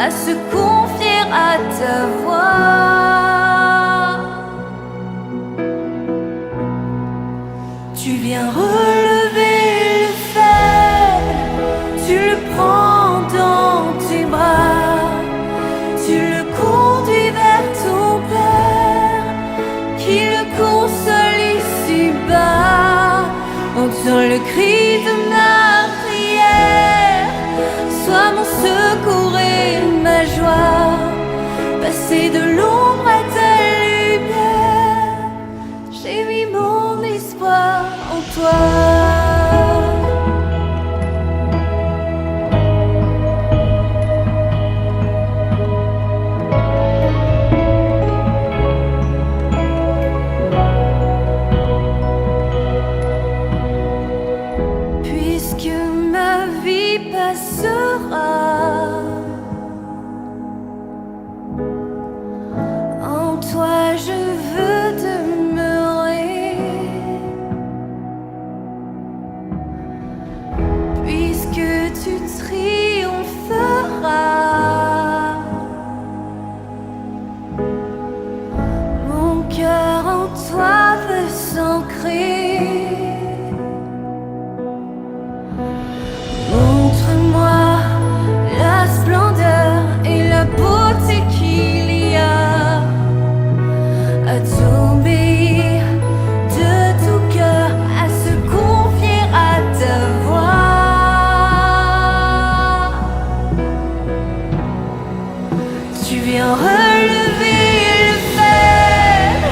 à se confier à ta voix. Tu viens relever le faible, tu le prends dans tes bras, tu le conduis vers ton Père, qui le console ici-bas. Entends le cri de ma prière, sois mon secours et ma joie, passer de l'ombre à ta lumière, j'ai mis mon espoir en toi. En toi je veux demeurer, puisque tu triompheras. Mon cœur en toi veut s'ancrer. Montre-moi la splendeur et la beauté qu'il y a à t'obéir de tout cœur, à se confier à ta voix. Tu viens relever le faible,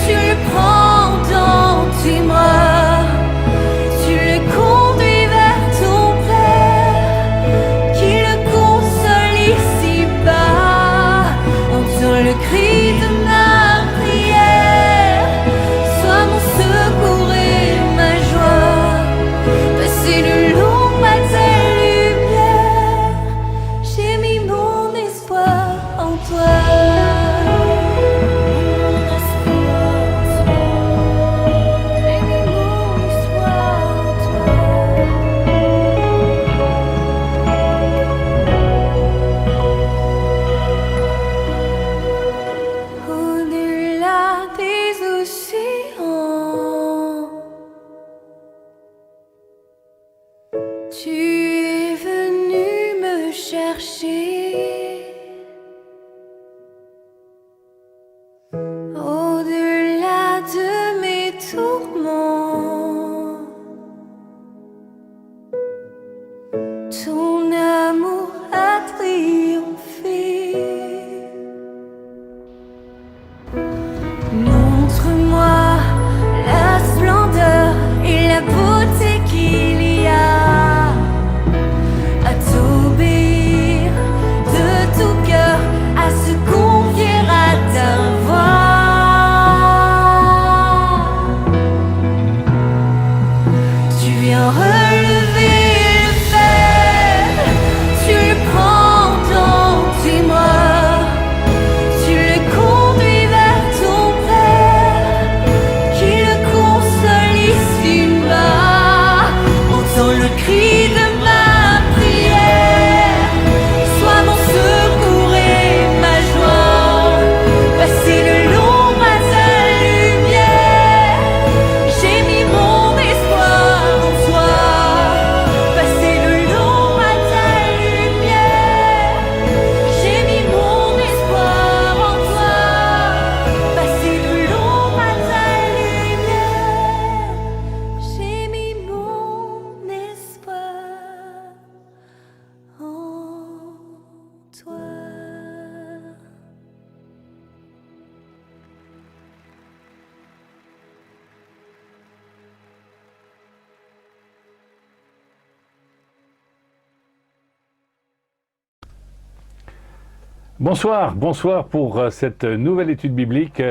tu le prends dans tes bras, tu le conduis vers ton Père, qui le console ici-bas. Entends le cri de ma prière, sois mon secours et ma joie, passer de l'ombre à ta lumière, j'ai mis mon espoir en toi. J'ai mis mon espoir en toi. Au-delà des océans, tu es venu me chercher. Au-delà de mes tourments, ton amour a triomphé. Montre-moi la splendeur et la beauté qu'il y a à t'obéir de tout cœur, à se confier à ta voix. Tu viens relever le faible, tu le prends dans tes bras, tu le conduis vers ton Père, qui le console ici-bas. Entends le cri de ma prière, sois mon secours et ma joie, passer de l'ombre à ta lumière, j'ai mis mon espoir en toi, passer de l'ombre à ta lumière, j'ai mis mon espoir en toi, passer de l'ombre à ta lumière, j'ai mis mon espoir en toi. Bonsoir, bonsoir pour cette nouvelle étude biblique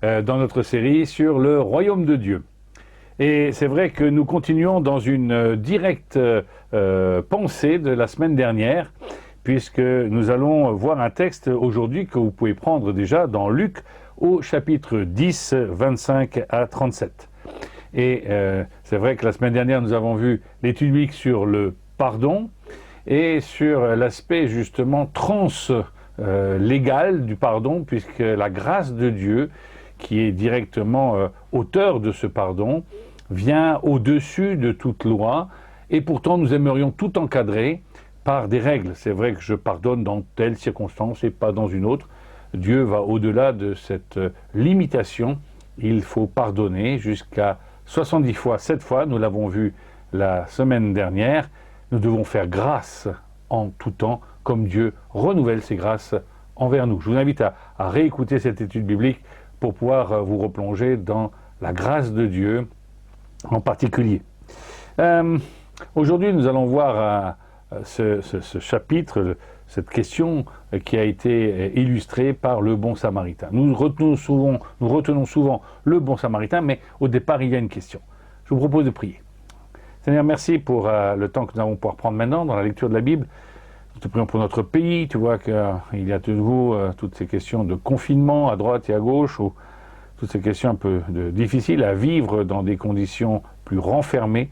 dans notre série sur le royaume de Dieu. Et c'est vrai que nous continuons dans une directe pensée de la semaine dernière, puisque nous allons voir un texte aujourd'hui que vous pouvez prendre déjà dans Luc au chapitre 10, 25 à 37. Et c'est vrai que la semaine dernière, nous avons vu l'étude biblique sur le pardon. et sur l'aspect justement légal du pardon, puisque la grâce de Dieu, qui est directement auteur de ce pardon, vient au-dessus de toute loi, et pourtant nous aimerions tout encadrer par des règles. C'est vrai que je pardonne dans telle circonstance et pas dans une autre. Dieu va au-delà de cette limitation. Il faut pardonner jusqu'à 70 fois, 7 fois, nous l'avons vu la semaine dernière. Nous devons faire grâce en tout temps, comme Dieu renouvelle ses grâces envers nous. Je vous invite à réécouter cette étude biblique pour pouvoir vous replonger dans la grâce de Dieu en particulier. Aujourd'hui, nous allons voir ce chapitre, cette question qui a été illustrée par le bon samaritain. Nous retenons souvent le bon samaritain, mais au départ, il y a une question. Je vous propose de prier. Seigneur, merci pour le temps que nous allons pouvoir prendre maintenant dans la lecture de la Bible. Nous te prions pour notre pays. Tu vois qu'il y a de nouveau toutes ces questions de confinement à droite et à gauche, ou toutes ces questions un peu difficiles à vivre dans des conditions plus renfermées.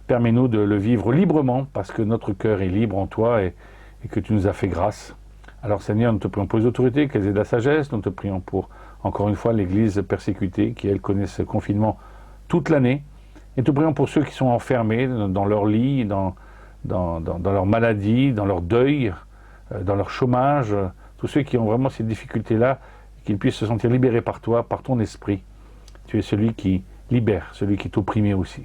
Permets-nous de le vivre librement, parce que notre cœur est libre en toi et que tu nous as fait grâce. Alors Seigneur, nous te prions pour les autorités, qu'elles aient de la sagesse. Nous te prions pour, encore une fois, l'Église persécutée, qui, elle, connaît ce confinement toute l'année. Et nous te prions pour ceux qui sont enfermés dans leur lit, dans leur maladie, dans leur deuil, dans leur chômage, tous ceux qui ont vraiment ces difficultés-là, qu'ils puissent se sentir libérés par toi, par ton esprit. Tu es celui qui libère, celui qui est opprimé aussi.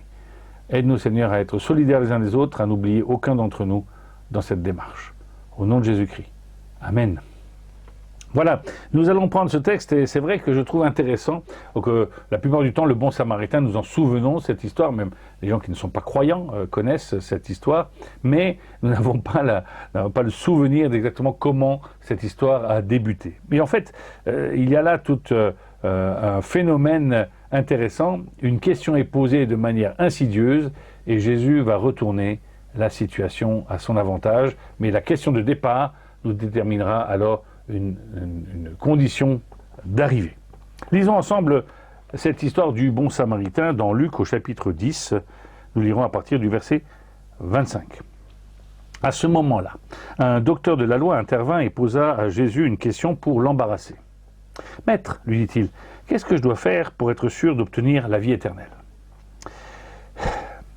Aide-nous, Seigneur, à être solidaires les uns des autres, à n'oublier aucun d'entre nous dans cette démarche. Au nom de Jésus-Christ. Amen. Voilà, nous allons prendre ce texte, et c'est vrai que je trouve intéressant que la plupart du temps, le bon samaritain, nous en souvenons, cette histoire, même les gens qui ne sont pas croyants connaissent cette histoire, mais nous n'avons pas le souvenir d'exactement comment cette histoire a débuté. Mais en fait, il y a là tout un phénomène intéressant. Une question est posée de manière insidieuse, et Jésus va retourner la situation à son avantage, mais la question de départ nous déterminera alors une condition d'arrivée. Lisons ensemble cette histoire du bon samaritain dans Luc au chapitre 10. Nous lirons à partir du verset 25. À ce moment-là, un docteur de la loi intervint et posa à Jésus une question pour l'embarrasser. « Maître, lui dit-il, qu'est-ce que je dois faire pour être sûr d'obtenir la vie éternelle ?»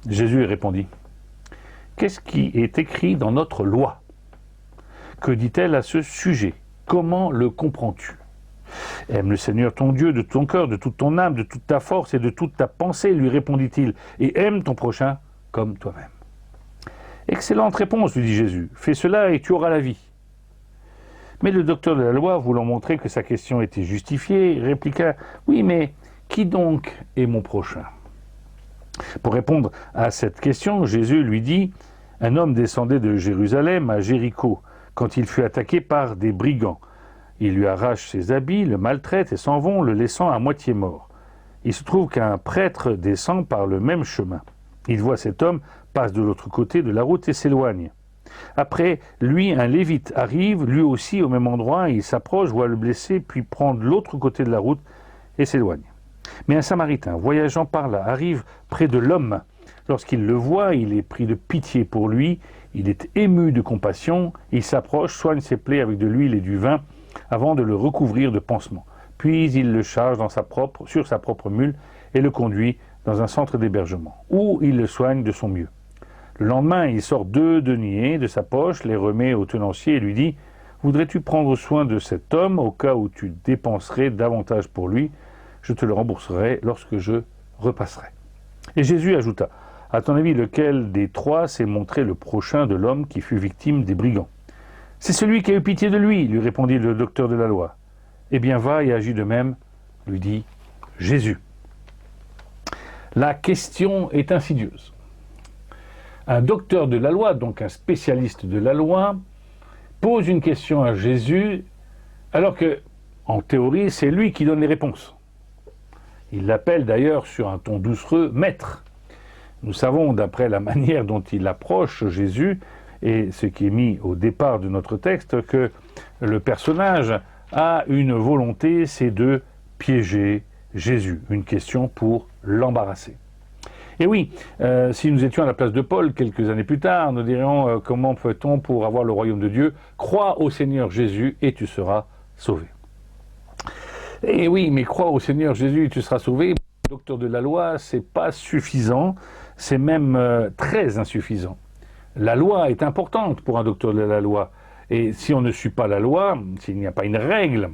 Jésus répondit, « Qu'est-ce qui est écrit dans notre loi ? Que dit-elle à ce sujet ? Comment le comprends-tu ? Aime le Seigneur ton Dieu de tout ton cœur, de toute ton âme, de toute ta force et de toute ta pensée, lui répondit-il, et aime ton prochain comme toi-même. Excellente réponse, lui dit Jésus, fais cela et tu auras la vie. Mais le docteur de la loi, voulant montrer que sa question était justifiée, répliqua, oui, mais qui donc est mon prochain ? Pour répondre à cette question, Jésus lui dit, un homme descendait de Jérusalem à Jéricho, quand il fut attaqué par des brigands. Ils lui arrachent ses habits, le maltraitent et s'en vont, le laissant à moitié mort. Il se trouve qu'un prêtre descend par le même chemin. Il voit cet homme, passe de l'autre côté de la route et s'éloigne. Après, lui, un lévite arrive, lui aussi au même endroit, il s'approche, voit le blessé, puis prend de l'autre côté de la route et s'éloigne. Mais un samaritain, voyageant par là, arrive près de l'homme. Lorsqu'il le voit, il est pris de pitié pour lui, il est ému de compassion, il s'approche, soigne ses plaies avec de l'huile et du vin, avant de le recouvrir de pansements. Puis il le charge sur sa propre mule et le conduit dans un centre d'hébergement, où il le soigne de son mieux. Le lendemain, il sort 2 deniers de sa poche, les remet au tenancier et lui dit « Voudrais-tu prendre soin de cet homme au cas où tu dépenserais davantage pour lui ? Je te le rembourserai lorsque je repasserai. » Et Jésus ajouta « À ton avis, lequel des 3 s'est montré le prochain de l'homme qui fut victime des brigands ? » « C'est celui qui a eu pitié de lui, lui répondit le docteur de la loi. Eh bien, va et agis de même, lui dit Jésus. La question est insidieuse. Un docteur de la loi, donc un spécialiste de la loi, pose une question à Jésus, alors que, en théorie, c'est lui qui donne les réponses. Il l'appelle d'ailleurs sur un ton doucereux « maître ». Nous savons, d'après la manière dont il approche Jésus, et ce qui est mis au départ de notre texte, que le personnage a une volonté, c'est de piéger Jésus, une question pour l'embarrasser. Et oui, si nous étions à la place de Paul quelques années plus tard, nous dirions comment fait-on pour avoir le royaume de Dieu? Crois au Seigneur Jésus et tu seras sauvé. Et oui, mais crois au Seigneur Jésus et tu seras sauvé. Docteur de la loi, c'est pas suffisant, c'est même très insuffisant. La loi est importante pour un docteur de la loi. Et si on ne suit pas la loi, s'il n'y a pas une règle,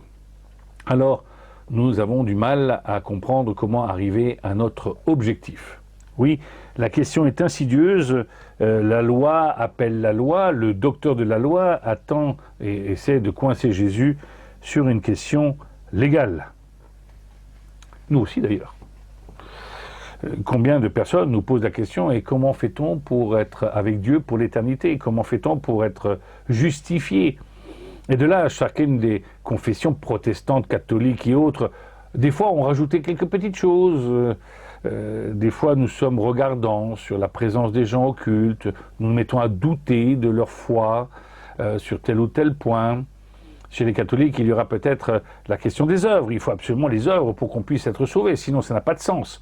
alors nous avons du mal à comprendre comment arriver à notre objectif. Oui, la question est insidieuse, la loi appelle la loi, le docteur de la loi attend et essaie de coincer Jésus sur une question légale. Nous aussi d'ailleurs. Combien de personnes nous posent la question, et comment fait-on pour être avec Dieu pour l'éternité? Comment fait-on pour être justifié? Et de là, chacune des confessions protestantes, catholiques et autres, des fois on rajoutait quelques petites choses. Des fois nous sommes regardants sur la présence des gens occultes, nous nous mettons à douter de leur foi sur tel ou tel point. Chez les catholiques, il y aura peut-être la question des œuvres. Il faut absolument les œuvres pour qu'on puisse être sauvé, sinon ça n'a pas de sens.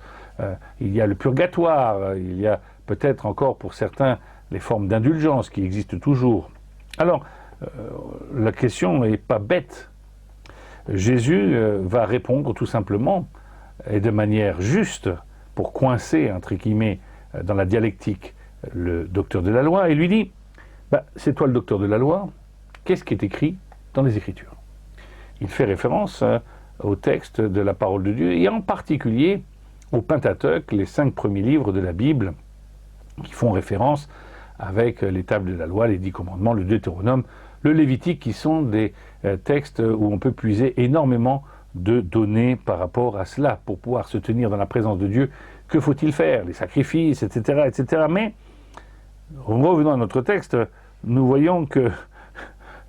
Il y a le purgatoire, il y a peut-être encore pour certains les formes d'indulgence qui existent toujours. Alors, la question n'est pas bête. Jésus va répondre tout simplement, et de manière juste, pour coincer, entre guillemets, dans la dialectique, le docteur de la loi, et lui dit, c'est toi le docteur de la loi, qu'est-ce qui est écrit dans les Écritures? Il fait référence au texte de la parole de Dieu, et en particulier au Pentateuque, les 5 premiers livres de la Bible, qui font référence avec les tables de la loi, les 10 commandements, le Deutéronome, le Lévitique, qui sont des textes où on peut puiser énormément de données par rapport à cela. Pour pouvoir se tenir dans la présence de Dieu, que faut-il faire? Les sacrifices, etc., etc. Mais, revenons à notre texte, nous voyons que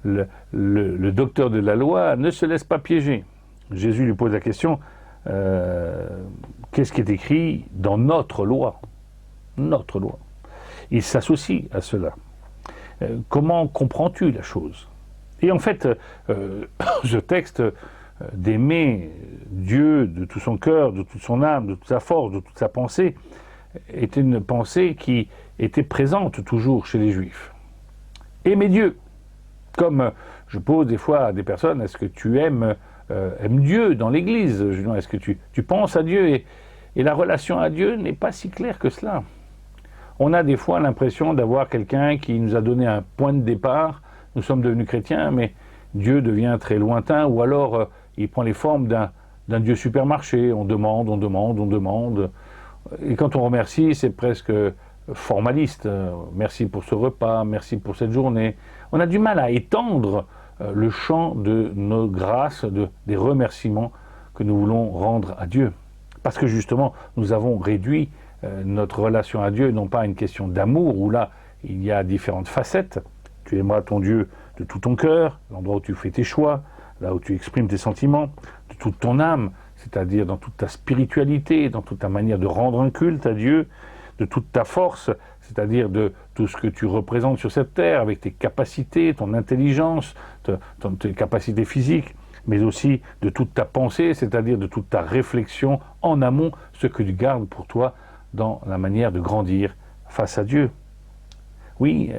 le docteur de la loi ne se laisse pas piéger. Jésus lui pose la question, qu'est-ce qui est écrit dans notre loi? Notre loi. Il s'associe à cela. Comment comprends-tu la chose? Et en fait, ce texte d'aimer Dieu de tout son cœur, de toute son âme, de toute sa force, de toute sa pensée, était une pensée qui était présente toujours chez les Juifs. Aimer Dieu, comme je pose des fois à des personnes, est-ce que tu aimes Dieu dans l'Église? Est-ce que tu penses à Dieu? Et la relation à Dieu n'est pas si claire que cela. On a des fois l'impression d'avoir quelqu'un qui nous a donné un point de départ, nous sommes devenus chrétiens, mais Dieu devient très lointain, ou alors il prend les formes d'un Dieu supermarché, on demande, on demande, on demande, et quand on remercie, c'est presque formaliste, merci pour ce repas, merci pour cette journée. On a du mal à étendre le champ de nos grâces, des remerciements que nous voulons rendre à Dieu. Parce que justement, nous avons réduit notre relation à Dieu, non pas à une question d'amour, où là, il y a différentes facettes. Tu aimeras ton Dieu de tout ton cœur, l'endroit où tu fais tes choix, là où tu exprimes tes sentiments, de toute ton âme, c'est-à-dire dans toute ta spiritualité, dans toute ta manière de rendre un culte à Dieu, de toute ta force, c'est-à-dire de tout ce que tu représentes sur cette terre, avec tes capacités, ton intelligence, tes capacités physiques, mais aussi de toute ta pensée, c'est-à-dire de toute ta réflexion en amont, ce que tu gardes pour toi dans la manière de grandir face à Dieu. Oui,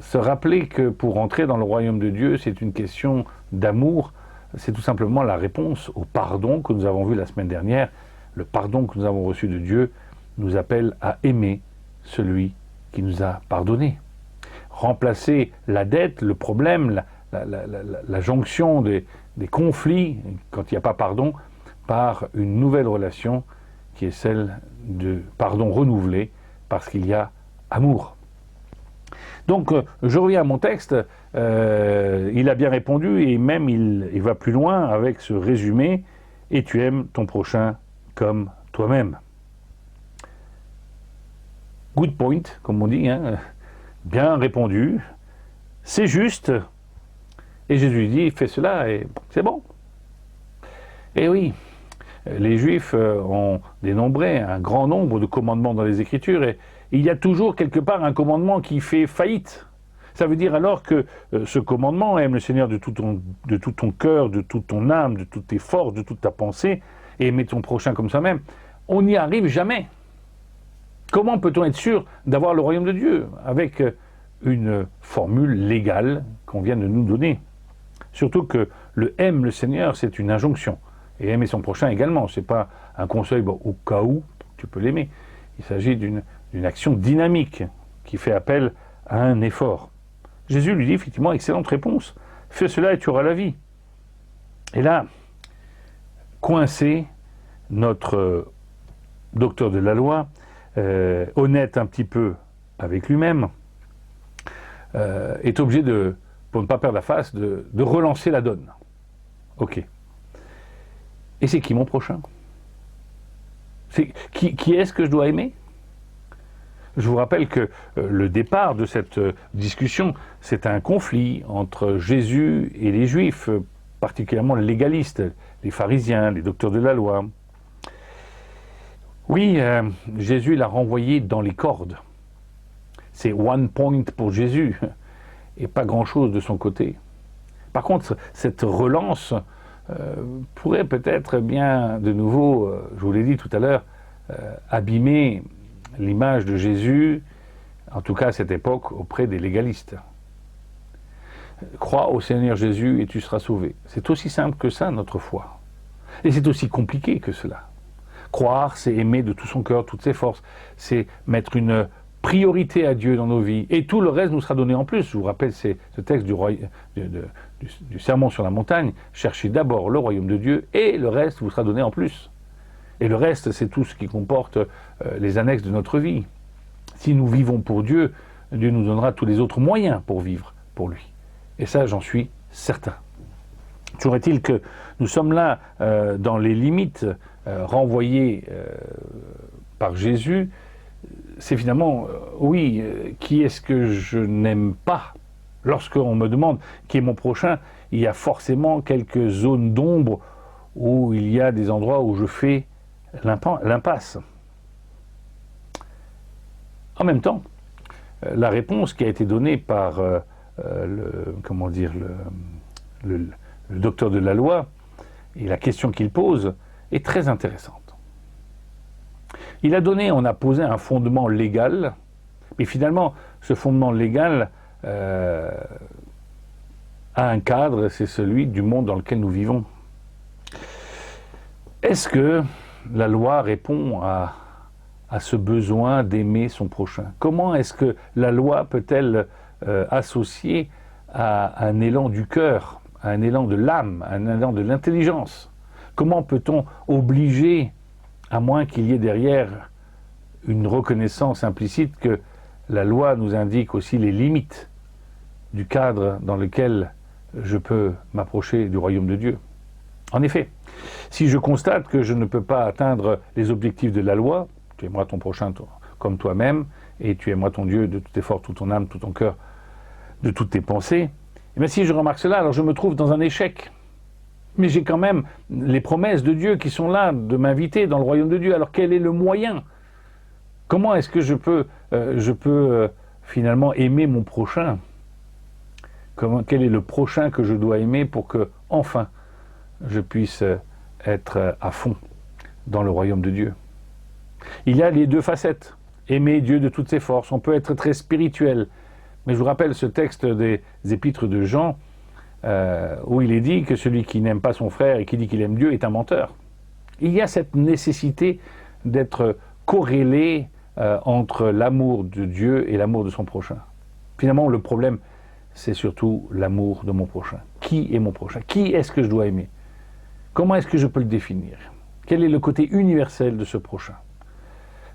se rappeler que pour entrer dans le royaume de Dieu, c'est une question d'amour, c'est tout simplement la réponse au pardon que nous avons vu la semaine dernière. Le pardon que nous avons reçu de Dieu nous appelle à aimer celui qui nous a pardonné. Remplacer la dette, le problème, la jonction des conflits, quand il n'y a pas pardon, par une nouvelle relation qui est celle de pardon renouvelé, parce qu'il y a amour. Donc, je reviens à mon texte, il a bien répondu, et même il va plus loin avec ce résumé, « Et tu aimes ton prochain comme toi-même ». Good point, comme on dit, hein, bien répondu, c'est juste, et Jésus dit, fais cela, et c'est bon. Et oui, les Juifs ont dénombré un grand nombre de commandements dans les Écritures, et il y a toujours quelque part un commandement qui fait faillite. Ça veut dire alors que ce commandement, aime le Seigneur de tout ton cœur, de toute ton âme, de toutes tes forces, de toute ta pensée, et aimer ton prochain comme soi-même, on n'y arrive jamais. Comment peut-on être sûr d'avoir le royaume de Dieu avec une formule légale qu'on vient de nous donner? Surtout que le « aime le Seigneur », c'est une injonction. Et aimer son prochain également. Ce n'est pas un conseil au cas où tu peux l'aimer. Il s'agit d'une action dynamique qui fait appel à un effort. Jésus lui dit effectivement, excellente réponse. Fais cela et tu auras la vie. Et là, coincé, notre docteur de la loi, honnête un petit peu avec lui-même, est obligé de, pour ne pas perdre la face, de relancer la donne. Ok. Et c'est qui mon prochain? Qui est-ce que je dois aimer? Je vous rappelle que le départ de cette discussion, c'est un conflit entre Jésus et les Juifs, particulièrement les légalistes, les pharisiens, les docteurs de la loi. Oui, Jésus l'a renvoyé dans les cordes. C'est one point pour Jésus, et pas grand-chose de son côté. Par contre, cette relance pourrait peut-être bien, de nouveau, je vous l'ai dit tout à l'heure, abîmer l'image de Jésus, en tout cas à cette époque, auprès des légalistes. Crois au Seigneur Jésus et tu seras sauvé. C'est aussi simple que ça, notre foi. Et c'est aussi compliqué que cela. Croire, c'est aimer de tout son cœur, toutes ses forces. C'est mettre une priorité à Dieu dans nos vies. Et tout le reste nous sera donné en plus. Je vous rappelle ce texte du Sermon sur la montagne. Cherchez d'abord le royaume de Dieu et le reste vous sera donné en plus. Et le reste, c'est tout ce qui comporte les annexes de notre vie. Si nous vivons pour Dieu, Dieu nous donnera tous les autres moyens pour vivre pour lui. Et ça, j'en suis certain. Toujours est-il que nous sommes là dans les limites renvoyées par Jésus. C'est finalement, qui est-ce que je n'aime pas? Lorsqu'on me demande qui est mon prochain, il y a forcément quelques zones d'ombre où il y a des endroits où je fais l'impasse. En même temps, la réponse qui a été donnée par le docteur de la loi et la question qu'il pose est très intéressante. On a posé un fondement légal, mais finalement, ce fondement légal a un cadre, c'est celui du monde dans lequel nous vivons. Est-ce que la loi répond à ce besoin d'aimer son prochain? Comment est-ce que la loi peut-elle associer à un élan du cœur, à un élan de l'âme, à un élan de l'intelligence? Comment peut-on obliger, à moins qu'il y ait derrière une reconnaissance implicite que la loi nous indique aussi les limites du cadre dans lequel je peux m'approcher du royaume de Dieu? En effet, si je constate que je ne peux pas atteindre les objectifs de la loi, tu aimeras ton prochain comme toi-même, et tu aimeras ton Dieu de tout tes forces, toute ton âme, tout ton cœur, de toutes tes pensées, et bien si je remarque cela, alors je me trouve dans un échec. Mais j'ai quand même les promesses de Dieu qui sont là, de m'inviter dans le royaume de Dieu. Alors quel est le moyen? Comment est-ce que je peux finalement aimer mon prochain? Quel est le prochain que je dois aimer pour que, enfin, je puisse être à fond dans le royaume de Dieu? Il y a les deux facettes. Aimer Dieu de toutes ses forces. On peut être très spirituel. Mais je vous rappelle ce texte des épîtres de Jean, où il est dit que celui qui n'aime pas son frère et qui dit qu'il aime Dieu est un menteur. Il y a cette nécessité d'être corrélé entre l'amour de Dieu et l'amour de son prochain. Finalement, le problème, c'est surtout l'amour de mon prochain. Qui est mon prochain? Qui est-ce que je dois aimer? Comment est-ce que je peux le définir? Quel est le côté universel de ce prochain?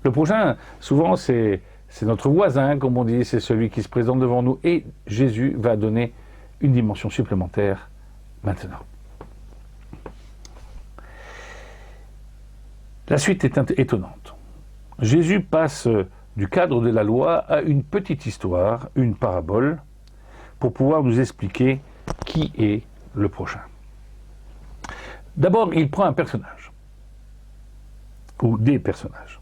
Le prochain, souvent, c'est notre voisin, comme on dit, c'est celui qui se présente devant nous. Et Jésus va donner une dimension supplémentaire maintenant. La suite est étonnante. Jésus passe du cadre de la loi à une petite histoire, une parabole, pour pouvoir nous expliquer qui est le prochain. D'abord, il prend un personnage, ou des personnages.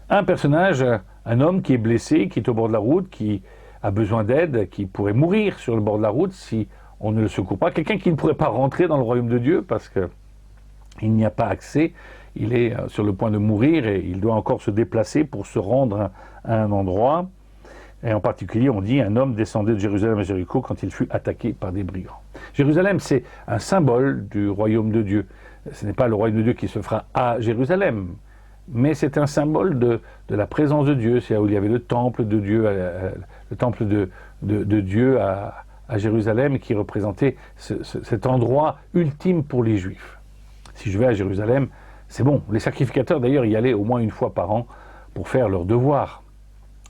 Un personnage, un homme qui est blessé, qui est au bord de la route, qui a besoin d'aide, qui pourrait mourir sur le bord de la route si on ne le secourt pas. Quelqu'un qui ne pourrait pas rentrer dans le royaume de Dieu parce qu'il n'y a pas accès, il est sur le point de mourir et il doit encore se déplacer pour se rendre à un endroit. Et en particulier, on dit, un homme descendait de Jérusalem à Jéricho quand il fut attaqué par des brigands. Jérusalem, c'est un symbole du royaume de Dieu. Ce n'est pas le royaume de Dieu qui se fera à Jérusalem, mais c'est un symbole de la présence de Dieu. C'est là où il y avait le temple de Dieu, le temple de Dieu à Jérusalem, qui représentait cet endroit ultime pour les Juifs. Si je vais à Jérusalem, c'est bon. Les sacrificateurs, d'ailleurs, y allaient au moins une fois par an pour faire leur devoir.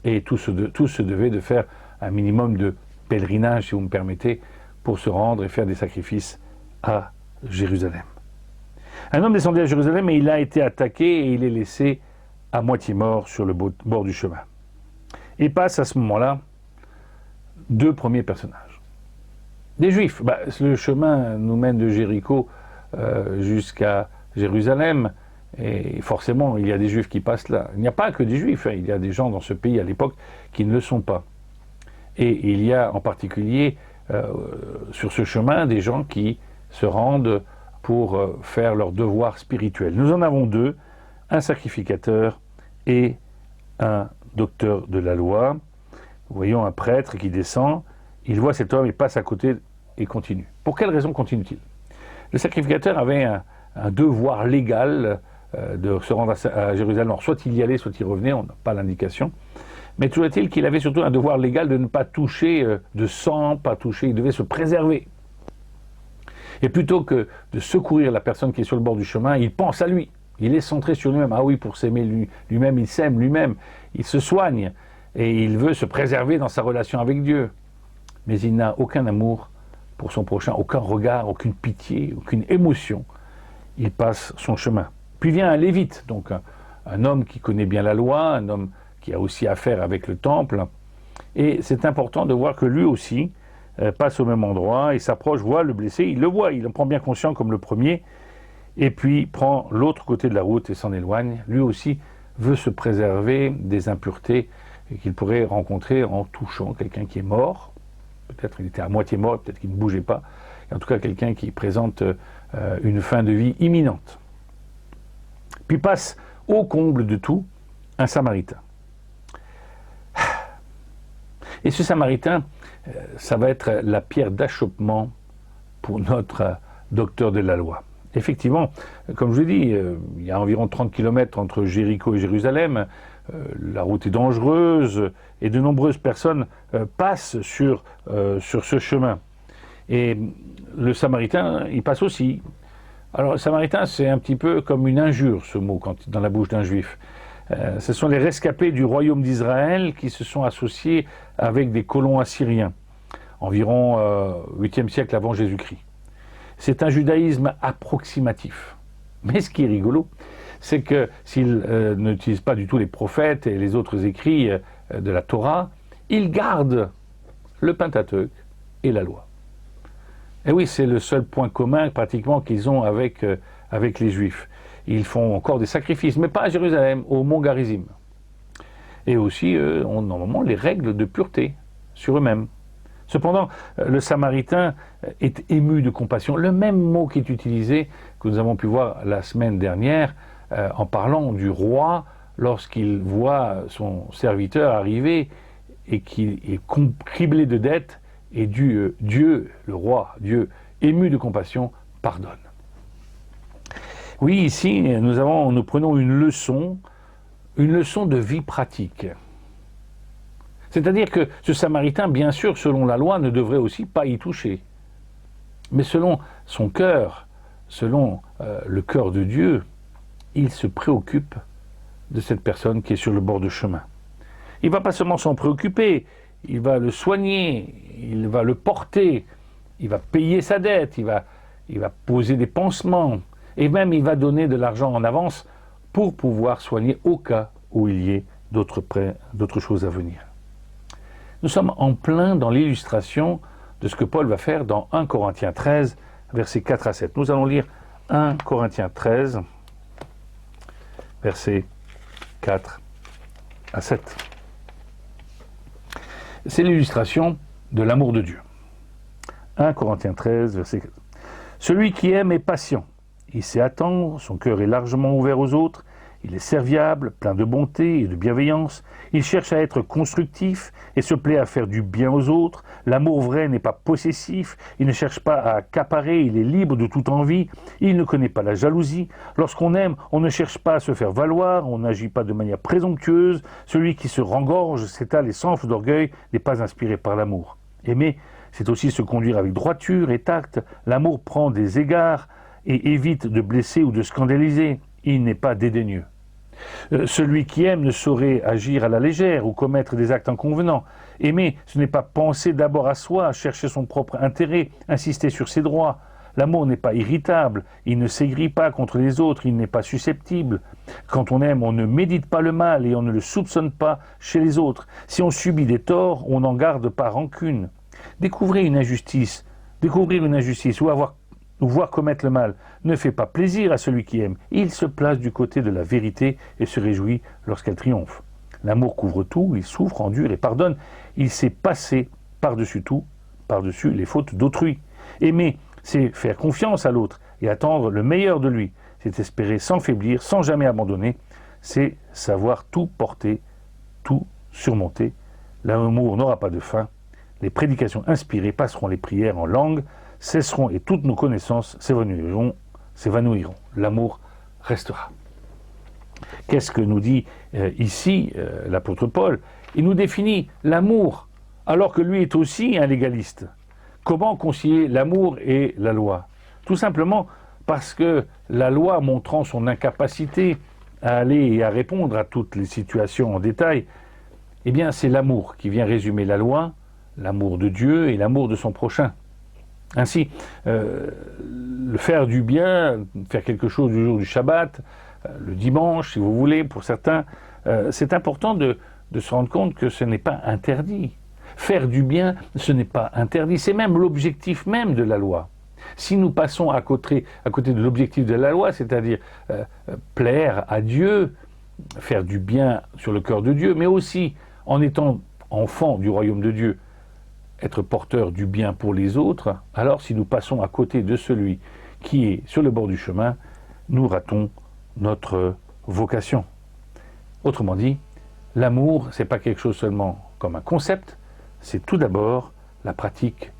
Et tous se devaient de faire un minimum de pèlerinage, si vous me permettez, pour se rendre et faire des sacrifices à Jérusalem. Un homme descendait à Jérusalem et il a été attaqué et il est laissé à moitié mort sur le bord du chemin. Et passe à ce moment-là deux premiers personnages. Des Juifs. Le chemin nous mène de Jéricho jusqu'à Jérusalem. Et forcément, il y a des Juifs qui passent là. Il n'y a pas que des Juifs, il y a des gens dans ce pays à l'époque qui ne le sont pas. Et il y a en particulier sur ce chemin des gens qui se rendent pour faire leur devoir spirituel. Nous en avons deux, un sacrificateur et un docteur de la loi. Nous voyons un prêtre qui descend, il voit cet homme, il passe à côté et continue. Pour quelle raison continue-t-il? Le sacrificateur avait un devoir légal de se rendre à Jérusalem. Alors, soit il y allait, soit il revenait, on n'a pas l'indication. Mais toujours est-il qu'il avait surtout un devoir légal de ne pas toucher de sang, pas toucher, il devait se préserver. Et plutôt que de secourir la personne qui est sur le bord du chemin, il pense à lui. Il est centré sur lui-même. Ah oui, pour s'aimer lui-même, il s'aime lui-même. Il se soigne et il veut se préserver dans sa relation avec Dieu. Mais il n'a aucun amour pour son prochain, aucun regard, aucune pitié, aucune émotion. Il passe son chemin. Puis vient un lévite, donc un homme qui connaît bien la loi, un homme qui a aussi affaire avec le temple. Et c'est important de voir que lui aussi passe au même endroit, il s'approche, voit le blessé, il le voit, il en prend bien conscience comme le premier, et puis prend l'autre côté de la route et s'en éloigne. Lui aussi veut se préserver des impuretés qu'il pourrait rencontrer en touchant quelqu'un qui est mort. Peut-être il était à moitié mort, peut-être qu'il ne bougeait pas. Et en tout cas, quelqu'un qui présente une fin de vie imminente. Puis passe au comble de tout, un Samaritain. Et ce Samaritain, ça va être la pierre d'achoppement pour notre docteur de la loi. Effectivement, comme je l'ai dit, il y a environ 30 km entre Jéricho et Jérusalem, la route est dangereuse et de nombreuses personnes passent sur ce chemin. Et le Samaritain, il passe aussi. Alors, le Samaritain, c'est un petit peu comme une injure, ce mot, dans la bouche d'un Juif. Ce sont les rescapés du royaume d'Israël qui se sont associés avec des colons assyriens, environ 8e siècle avant Jésus-Christ. C'est un judaïsme approximatif. Mais ce qui est rigolo, c'est que s'ils n'utilisent pas du tout les prophètes et les autres écrits de la Torah, ils gardent le Pentateuque et la loi. Et oui, c'est le seul point commun pratiquement qu'ils ont avec les Juifs. Ils font encore des sacrifices, mais pas à Jérusalem, au mont Garizim. Et aussi, ont normalement les règles de pureté sur eux-mêmes. Cependant, le Samaritain est ému de compassion. Le même mot qui est utilisé, que nous avons pu voir la semaine dernière, en parlant du roi, lorsqu'il voit son serviteur arriver et qu'il est criblé de dettes, et Dieu, le roi, Dieu, ému de compassion, pardonne. Oui, ici, nous prenons une leçon de vie pratique. C'est-à-dire que ce Samaritain, bien sûr, selon la loi, ne devrait aussi pas y toucher. Mais selon son cœur, selon le cœur de Dieu, il se préoccupe de cette personne qui est sur le bord du chemin. Il ne va pas seulement s'en préoccuper, il va le soigner, il va le porter, il va payer sa dette, il va poser des pansements, et même il va donner de l'argent en avance pour pouvoir soigner au cas où il y ait d'autres choses à venir. Nous sommes en plein dans l'illustration de ce que Paul va faire dans 1 Corinthiens 13, versets 4 à 7. Nous allons lire 1 Corinthiens 13, versets 4 à 7. C'est l'illustration de l'amour de Dieu. 1 Corinthiens 13, verset 4. Celui qui aime est patient. il sait attendre, son cœur est largement ouvert aux autres, il est serviable, plein de bonté et de bienveillance, il cherche à être constructif et se plaît à faire du bien aux autres, l'amour vrai n'est pas possessif, il ne cherche pas à accaparer, il est libre de toute envie, il ne connaît pas la jalousie, lorsqu'on aime, on ne cherche pas à se faire valoir, on n'agit pas de manière présomptueuse, celui qui se rengorge, s'étale et s'enfle d'orgueil n'est pas inspiré par l'amour. Aimer, c'est aussi se conduire avec droiture et tact, l'amour prend des égards et évite de blesser ou de scandaliser, il n'est pas dédaigneux. Celui qui aime ne saurait agir à la légère ou commettre des actes inconvenants. Aimer, ce n'est pas penser d'abord à soi, chercher son propre intérêt, insister sur ses droits. L'amour n'est pas irritable, il ne s'aigrit pas contre les autres, il n'est pas susceptible. Quand on aime, on ne médite pas le mal et on ne le soupçonne pas chez les autres. Si on subit des torts, on n'en garde pas rancune. Découvrir une injustice ou voir commettre le mal ne fait pas plaisir à celui qui aime. Il se place du côté de la vérité et se réjouit lorsqu'elle triomphe. L'amour couvre tout, il souffre, endure et pardonne. Il sait passer par-dessus tout, par-dessus les fautes d'autrui. Aimer, c'est faire confiance à l'autre et attendre le meilleur de lui. C'est espérer sans faiblir, sans jamais abandonner. C'est savoir tout porter, tout surmonter. L'amour n'aura pas de fin. Les prédications inspirées passeront les prières en langue, cesseront et toutes nos connaissances s'évanouiront. L'amour restera. Qu'est-ce que nous dit ici l'apôtre Paul? Il nous définit l'amour, alors que lui est aussi un légaliste. Comment concilier l'amour et la loi? Tout simplement parce que la loi, montrant son incapacité à aller et à répondre à toutes les situations en détail, eh bien c'est l'amour qui vient résumer la loi, l'amour de Dieu et l'amour de son prochain. Ainsi, le faire du bien, faire quelque chose du jour du Shabbat, le dimanche, si vous voulez, pour certains, c'est important de se rendre compte que ce n'est pas interdit. Faire du bien, ce n'est pas interdit, c'est même l'objectif même de la loi. Si nous passons à côté de l'objectif de la loi, c'est-à-dire plaire à Dieu, faire du bien sur le cœur de Dieu, mais aussi en étant enfant du royaume de Dieu, être porteur du bien pour les autres, alors si nous passons à côté de celui qui est sur le bord du chemin, nous ratons notre vocation. Autrement dit, l'amour, c'est pas quelque chose seulement comme un concept, c'est tout d'abord la pratique,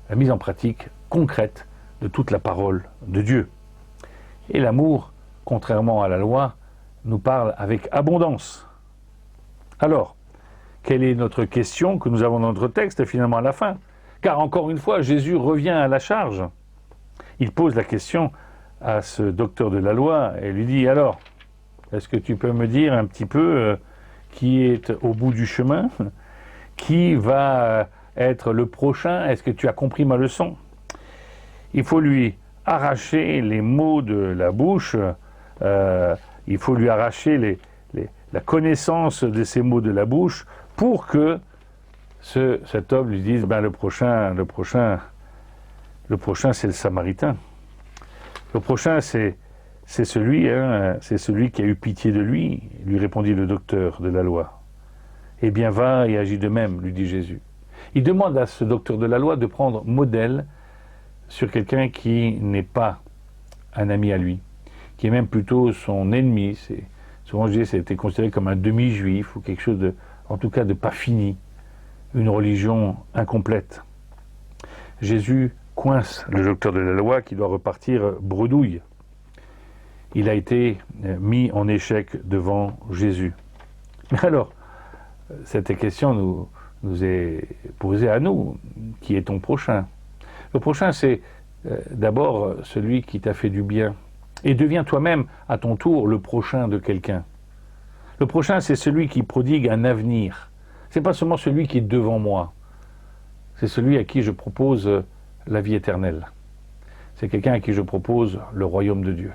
la mise en pratique concrète de toute la parole de Dieu. Et l'amour, contrairement à la loi, nous parle avec abondance. Alors, quelle est notre question que nous avons dans notre texte finalement à la fin? Car encore une fois, Jésus revient à la charge. Il pose la question à ce docteur de la loi et lui dit: alors, est-ce que tu peux me dire un petit peu qui est au bout du chemin? Qui va être le prochain? Est-ce que tu as compris ma leçon? Il faut lui arracher les mots de la bouche, il faut lui arracher la connaissance de ces mots de la bouche pour que cet homme lui dise le prochain c'est le Samaritain. Le prochain c'est celui qui a eu pitié de lui répondit le docteur de la loi. Eh bien va et agis de même, lui dit Jésus. Il demande à ce docteur de la loi de prendre modèle sur quelqu'un qui n'est pas un ami à lui, qui est même plutôt son ennemi. Souvent je dis ça a été considéré comme un demi-juif ou quelque chose en tout cas de pas fini, une religion incomplète. Jésus coince le docteur de la loi qui doit repartir bredouille. Il a été mis en échec devant Jésus. Mais alors, cette question nous est posée à nous. Qui est ton prochain? Le prochain, c'est d'abord celui qui t'a fait du bien. Et deviens toi-même, à ton tour, le prochain de quelqu'un. Le prochain, c'est celui qui prodigue un avenir. C'est pas seulement celui qui est devant moi. C'est celui à qui je propose la vie éternelle. C'est quelqu'un à qui je propose le royaume de Dieu.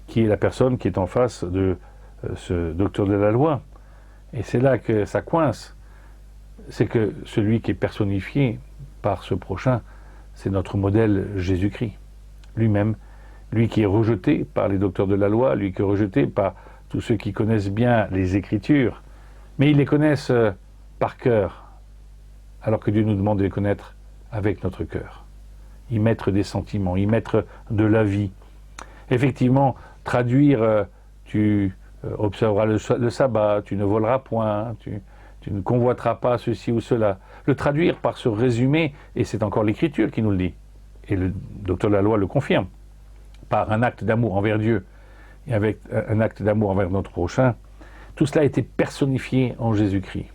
Qui est la personne qui est en face de ce docteur de la loi. Et c'est là que ça coince. C'est que celui qui est personnifié par ce prochain, c'est notre modèle Jésus-Christ. Lui-même, lui qui est rejeté par les docteurs de la loi, lui qui est rejeté par tous ceux qui connaissent bien les Écritures, mais ils les connaissent par cœur, alors que Dieu nous demande de les connaître avec notre cœur. Y mettre des sentiments, y mettre de la vie, Effectivement, traduire, tu observeras le sabbat, tu ne voleras point, tu ne convoiteras pas ceci ou cela. Le traduire par ce résumé, et c'est encore l'Écriture qui nous le dit, et le docteur de la loi le confirme, par un acte d'amour envers Dieu et avec un acte d'amour envers notre prochain, tout cela a été personnifié en Jésus-Christ.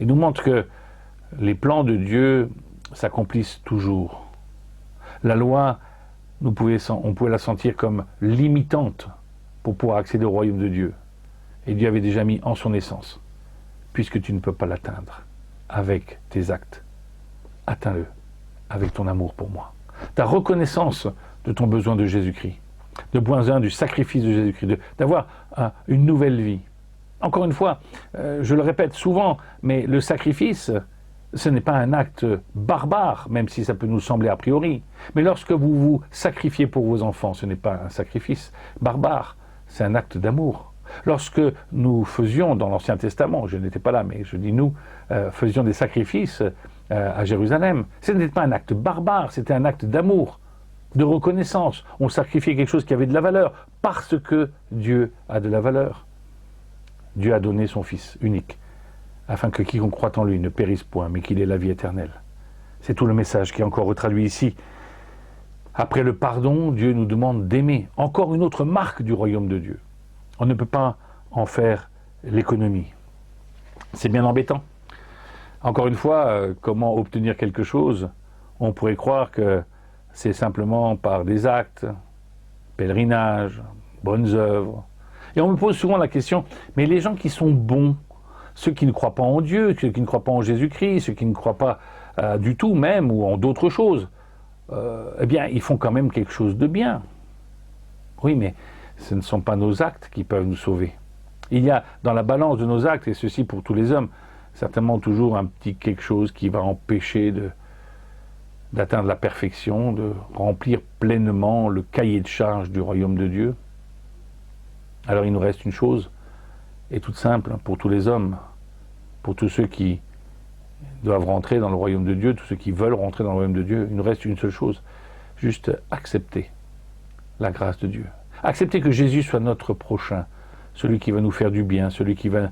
Il nous montre que les plans de Dieu s'accomplissent toujours. La loi, on pouvait la sentir comme limitante pour pouvoir accéder au royaume de Dieu. Et Dieu avait déjà mis en son essence, puisque tu ne peux pas l'atteindre avec tes actes, atteins-le avec ton amour pour moi. Ta reconnaissance de ton besoin de Jésus-Christ, de point 1 du sacrifice de Jésus-Christ, d'avoir une nouvelle vie. Encore une fois, je le répète souvent, mais le sacrifice, ce n'est pas un acte barbare, même si ça peut nous sembler a priori. Mais lorsque vous vous sacrifiez pour vos enfants, ce n'est pas un sacrifice barbare, c'est un acte d'amour. Lorsque nous faisions dans l'Ancien Testament, je n'étais pas là, mais je dis nous, faisions des sacrifices à Jérusalem, ce n'était pas un acte barbare, c'était un acte d'amour, de reconnaissance. On sacrifiait quelque chose qui avait de la valeur, parce que Dieu a de la valeur. Dieu a donné son Fils unique, afin que quiconque croit en lui ne périsse point, mais qu'il ait la vie éternelle. C'est tout le message qui est encore retraduit ici. Après le pardon, Dieu nous demande d'aimer. Encore une autre marque du royaume de Dieu. On ne peut pas en faire l'économie. C'est bien embêtant. Encore une fois, comment obtenir quelque chose? On pourrait croire que c'est simplement par des actes, pèlerinage, bonnes œuvres. Et on me pose souvent la question, mais les gens qui sont bons, ceux qui ne croient pas en Dieu, ceux qui ne croient pas en Jésus-Christ, ceux qui ne croient pas du tout même, ou en d'autres choses, eh bien, ils font quand même quelque chose de bien. Oui, mais ce ne sont pas nos actes qui peuvent nous sauver. Il y a dans la balance de nos actes, et ceci pour tous les hommes, certainement toujours un petit quelque chose qui va empêcher d'atteindre la perfection, de remplir pleinement le cahier de charge du royaume de Dieu. Alors il nous reste une chose, et toute simple, pour tous les hommes, pour tous ceux qui doivent rentrer dans le royaume de Dieu, tous ceux qui veulent rentrer dans le royaume de Dieu, il nous reste une seule chose, juste accepter la grâce de Dieu. Accepter que Jésus soit notre prochain, celui qui va nous faire du bien, celui qui va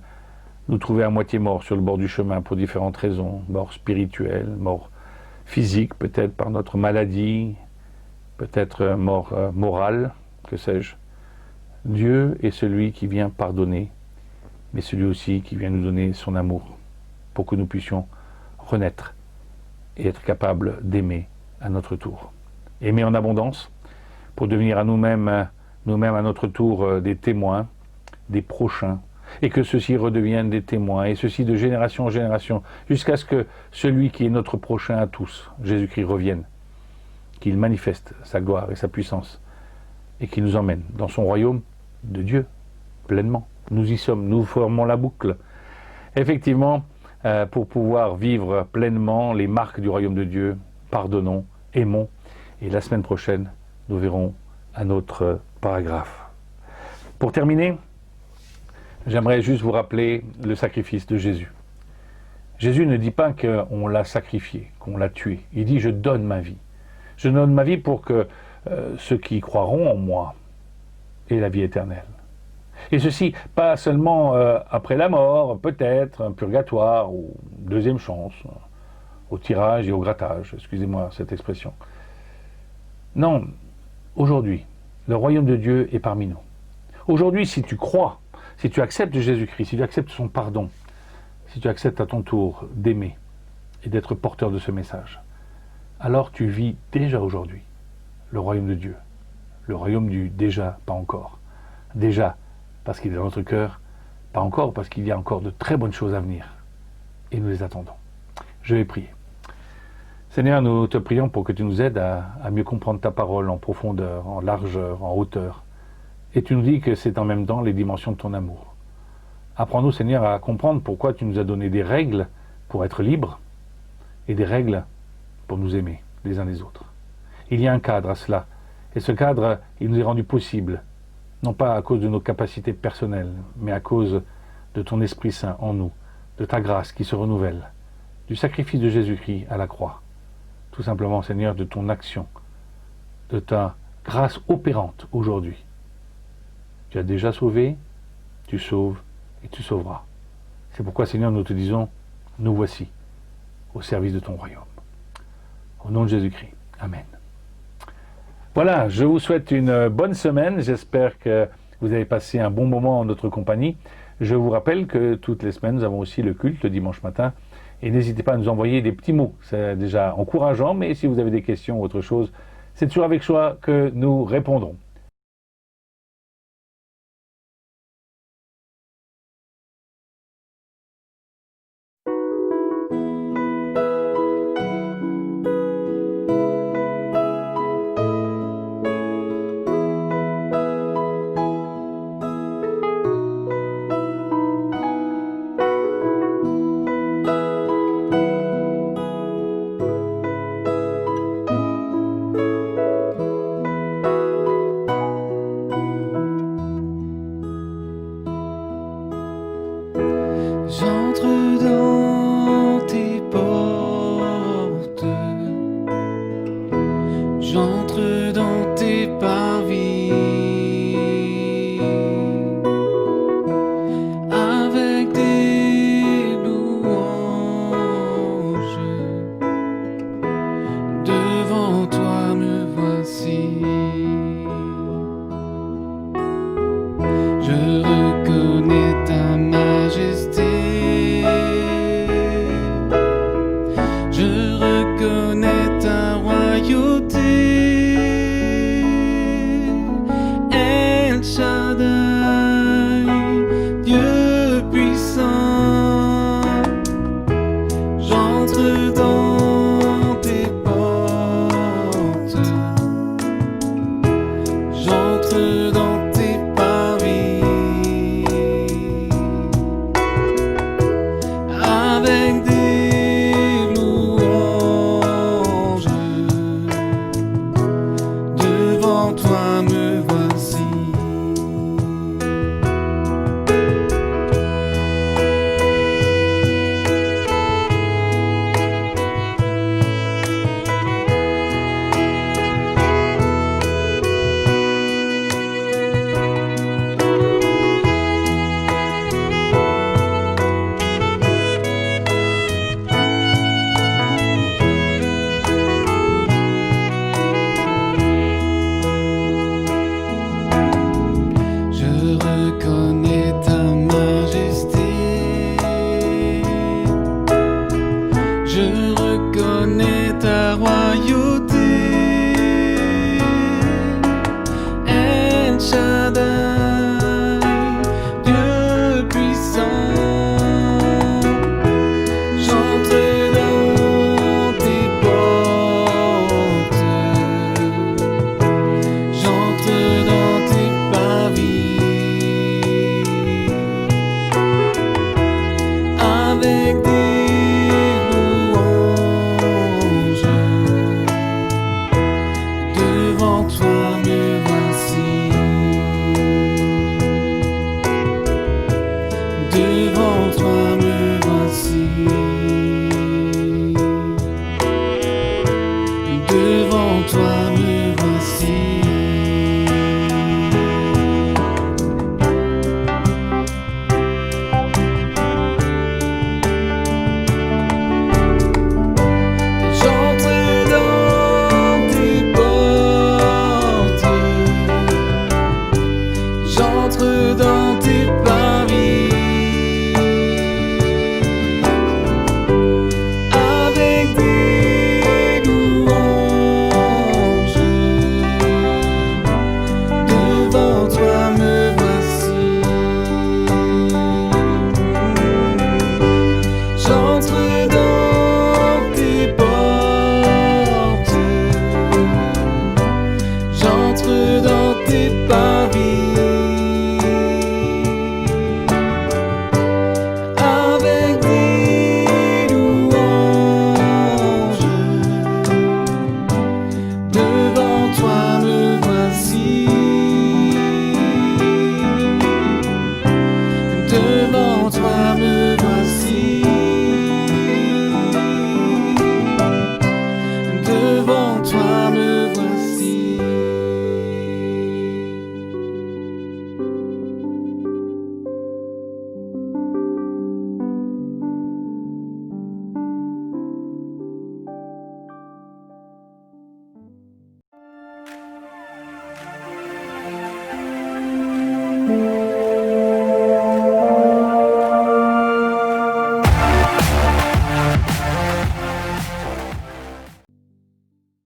nous trouver à moitié morts sur le bord du chemin pour différentes raisons, mort spirituelle, mort physique, peut-être par notre maladie, peut-être mort morale, que sais-je. Dieu est celui qui vient pardonner, mais celui aussi qui vient nous donner son amour pour que nous puissions renaître et être capables d'aimer à notre tour. Aimer en abondance pour devenir à nous-mêmes à notre tour des témoins, des prochains, et que ceux-ci redeviennent des témoins, et ceci de génération en génération, jusqu'à ce que celui qui est notre prochain à tous, Jésus-Christ, revienne, qu'il manifeste sa gloire et sa puissance, et qu'il nous emmène dans son royaume de Dieu, pleinement. Nous y sommes, nous formons la boucle. Effectivement, pour pouvoir vivre pleinement les marques du royaume de Dieu, pardonnons, aimons, et la semaine prochaine, nous verrons un autre paragraphe. Pour terminer, j'aimerais juste vous rappeler le sacrifice de Jésus. Jésus ne dit pas qu'on l'a sacrifié, qu'on l'a tué. Il dit « je donne ma vie ». Je donne ma vie pour que ceux qui croiront en moi aient la vie éternelle. Et ceci, pas seulement après la mort, peut-être, un purgatoire ou deuxième chance, au tirage et au grattage, excusez-moi cette expression. Non, aujourd'hui, le royaume de Dieu est parmi nous. Aujourd'hui, si tu crois, si tu acceptes Jésus-Christ, si tu acceptes son pardon, si tu acceptes à ton tour d'aimer et d'être porteur de ce message, alors tu vis déjà aujourd'hui le royaume de Dieu, le royaume du déjà, pas encore. Déjà, parce qu'il est dans notre cœur, pas encore, parce qu'il y a encore de très bonnes choses à venir. Et nous les attendons. Je vais prier. Seigneur, nous te prions pour que tu nous aides à mieux comprendre ta parole en profondeur, en largeur, en hauteur. Et tu nous dis que c'est en même temps les dimensions de ton amour. Apprends-nous, Seigneur, à comprendre pourquoi tu nous as donné des règles pour être libres et des règles pour nous aimer les uns les autres. Il y a un cadre à cela. Et ce cadre, il nous est rendu possible, non pas à cause de nos capacités personnelles, mais à cause de ton Esprit Saint en nous, de ta grâce qui se renouvelle, du sacrifice de Jésus-Christ à la croix. Tout simplement, Seigneur, de ton action, de ta grâce opérante aujourd'hui. Tu as déjà sauvé, tu sauves et tu sauveras. C'est pourquoi, Seigneur, nous te disons, nous voici au service de ton royaume. Au nom de Jésus-Christ. Amen. Voilà, je vous souhaite une bonne semaine. J'espère que vous avez passé un bon moment en notre compagnie. Je vous rappelle que toutes les semaines, nous avons aussi le culte le dimanche matin. Et n'hésitez pas à nous envoyer des petits mots. C'est déjà encourageant, mais si vous avez des questions ou autre chose, c'est toujours avec joie que nous répondrons. J'entre dans tes portes, j'entre dans tes parvis.